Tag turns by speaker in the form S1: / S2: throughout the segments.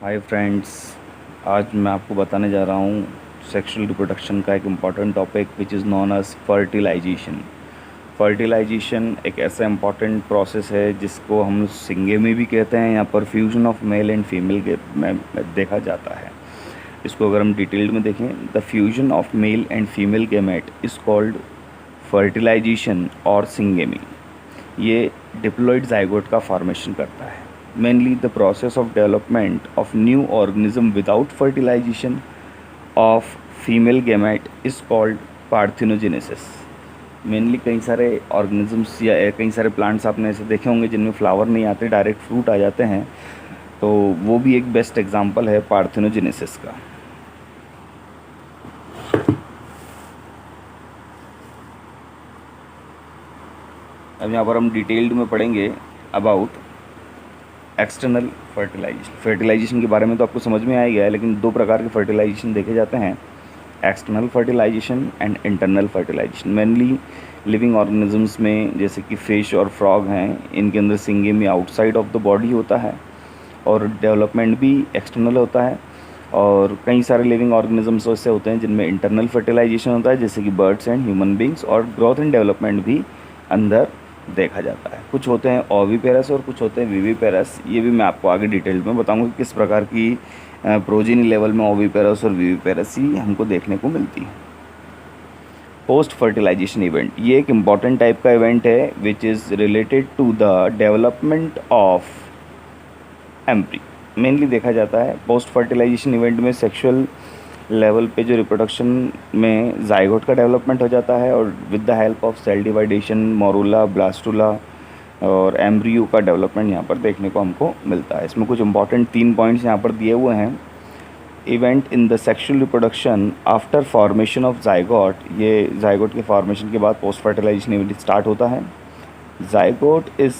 S1: Hi friends, आज मैं आपको बताने जा रहा हूँ सेक्सुअल रिप्रोडक्शन का एक important topic which is known as fertilisation. Fertilisation एक ऐसा इम्पॉर्टेंट प्रोसेस है जिसको हम सिंगेमी भी कहते हैं या पर fusion of male and female के में देखा जाता है। इसको अगर हम डिटेल्ड में देखें, the fusion of male and female gamete is called fertilisation और सिंगेमी। ये डिप्लॉइड जाइगोट का फॉर्मेशन करता है। Mainly the process of development of new organism without fertilization of female gamete is called parthenogenesis। Mainly कई सारे organisms या कई सारे प्लांट्स आपने ऐसे देखे होंगे जिनमें फ्लावर नहीं आते, डायरेक्ट फ्रूट आ जाते हैं, तो वो भी एक बेस्ट एग्जांपल है पार्थेनोजेनेसिस का। अब यहाँ पर हम डिटेल्ड में पढ़ेंगे अबाउट एक्सटर्नल फर्टिलाइजेशन के बारे में तो आपको समझ में आ गया है, लेकिन दो प्रकार के फर्टिलाइजेशन देखे जाते हैं, external fertilisation and internal fertilisation. Mainly living organisms में जैसे कि फिश और फ्रॉग हैं, इनके अंदर syngamy outside of the body होता है और डेवलपमेंट भी एक्सटर्नल होता है। और कई सारे लिविंग ऑर्गेनिजम्स ऐसे होते हैं जिनमें इंटरनल फर्टिलाइजेशन होता है, जैसे कि बर्ड्स एंड ह्यूमन बींग्स, और ग्रोथ एंड डेवलपमेंट भी अंदर देखा जाता है। कुछ होते हैं ओविपेरस और कुछ होते हैं विविपेरस। ये भी मैं आपको आगे डिटेल में बताऊंगा कि किस प्रकार की प्रोजेनी लेवल में ओविपेरस और विविपेरस ही हमको देखने को मिलती है। पोस्ट फर्टिलाइजेशन इवेंट, ये एक इम्पॉर्टेंट टाइप का इवेंट है which is related to the development of embryo. Mainly देखा जाता है पोस्ट फर्टिलाइजेशन इवेंट में सेक्सुअल लेवल पे जो रिप्रोडक्शन में जाइगोट का डेवलपमेंट हो जाता है और with the help of cell division, morula, blastula और एम्ब्रियो का डेवलपमेंट यहाँ पर देखने को हमको मिलता है। इसमें कुछ इंपॉर्टेंट 3 पॉइंट्स यहाँ पर दिए हुए हैं। Event in the sexual reproduction after formation of zygote, ये जाइगोट के फॉर्मेशन के बाद पोस्ट फर्टिलाइजेशन इवेंट स्टार्ट होता है। Zygote is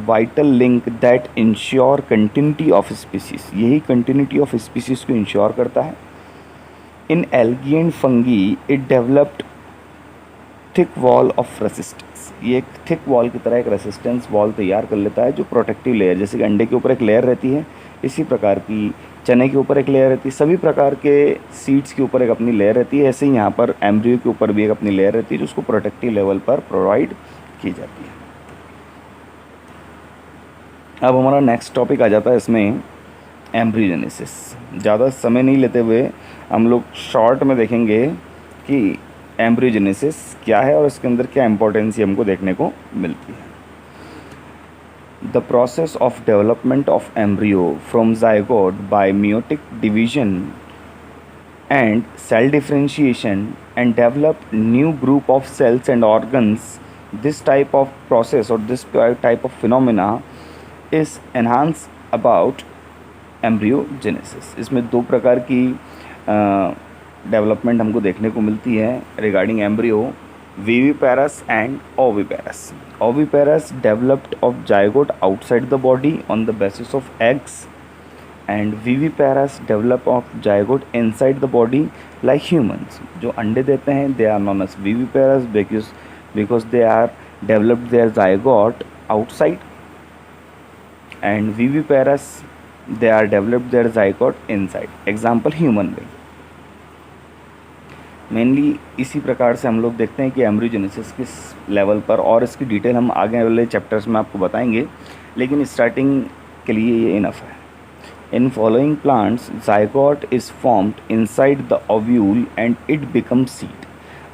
S1: vital link that ensure continuity of species, यही कंटिन्यूटी ऑफ स्पीसीज को इंश्योर करता है। In algae and fungi, it developed thick wall of resistance। ये एक थिक वॉल की तरह एक रेसिस्टेंस वॉल तैयार कर लेता है जो प्रोटेक्टिव लेयर, जैसे कि अंडे के ऊपर एक लेयर रहती है, इसी प्रकार की चने के ऊपर एक लेयर रहती है, सभी प्रकार के सीड्स के ऊपर एक अपनी लेयर रहती है। ऐसे ही यहाँ पर एम्ब्रियो के ऊपर भी एक अपनी लेयर रहती है जो उसको प्रोटेक्टिव लेवल पर प्रोवाइड की जाती है। अब हमारा नेक्स्ट टॉपिक आ जाता है इसमें एम्ब्रियोजेनेसिस। ज़्यादा समय नहीं लेते हुए हम लोग शॉर्ट में देखेंगे कि एम्ब्रियोजेनेसिस क्या है और इसके अंदर क्या इंपॉर्टेंस हमको देखने को मिलती है। The process of development of embryo from zygote by meiotic division and cell differentiation and develop new group of cells and organs. This type of process or this type of phenomena is enhance about embryogenesis. इसमें दो प्रकार की development हमको देखने को मिलती है regarding embryo, viviparous and oviparous. Oviparous developed of zygote outside the body on the basis of eggs and viviparous develop of zygote inside the body like humans. जो अंडे देते हैं they are known as viviparous because they are developed their zygote outside, and viviparous they are developed their zygote inside, example human being। Mainly इसी प्रकार से हम लोग देखते हैं कि एम्ब्रियोजेनेसिस किस लेवल पर, और इसकी डिटेल हम आगे वाले चैप्टर्स में आपको बताएंगे, लेकिन स्टार्टिंग के लिए ये इनफ है। In following plants zygote is formed inside the ovule and it becomes seed.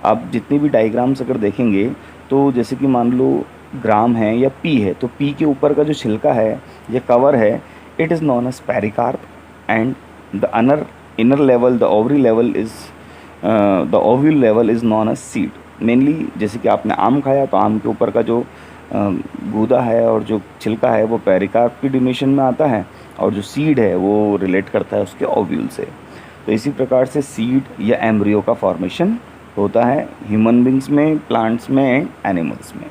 S1: आप जितनी भी डायग्राम्स अगर देखेंगे तो जैसे कि मान लो ग्राम है या पी है, तो पी के ऊपर का जो छिलका है या कवर है, it is known as pericarp, and the inner level, the ovary level is the ovule level is known as seed। Mainly जैसे कि आपने आम खाया तो आम के ऊपर का जो गूदा है और जो छिलका है वो पेरिकार्प की डिमिशन में आता है, और जो सीड है वो रिलेट करता है उसके ओव्यूल से। तो इसी प्रकार से सीड या एम्ब्रियो का फॉर्मेशन होता है ह्यूमन बींग्स में, प्लांट्स में एंड एनिमल्स में।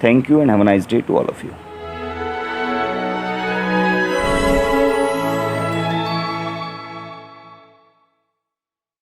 S1: Thank you and have a nice day to all of you.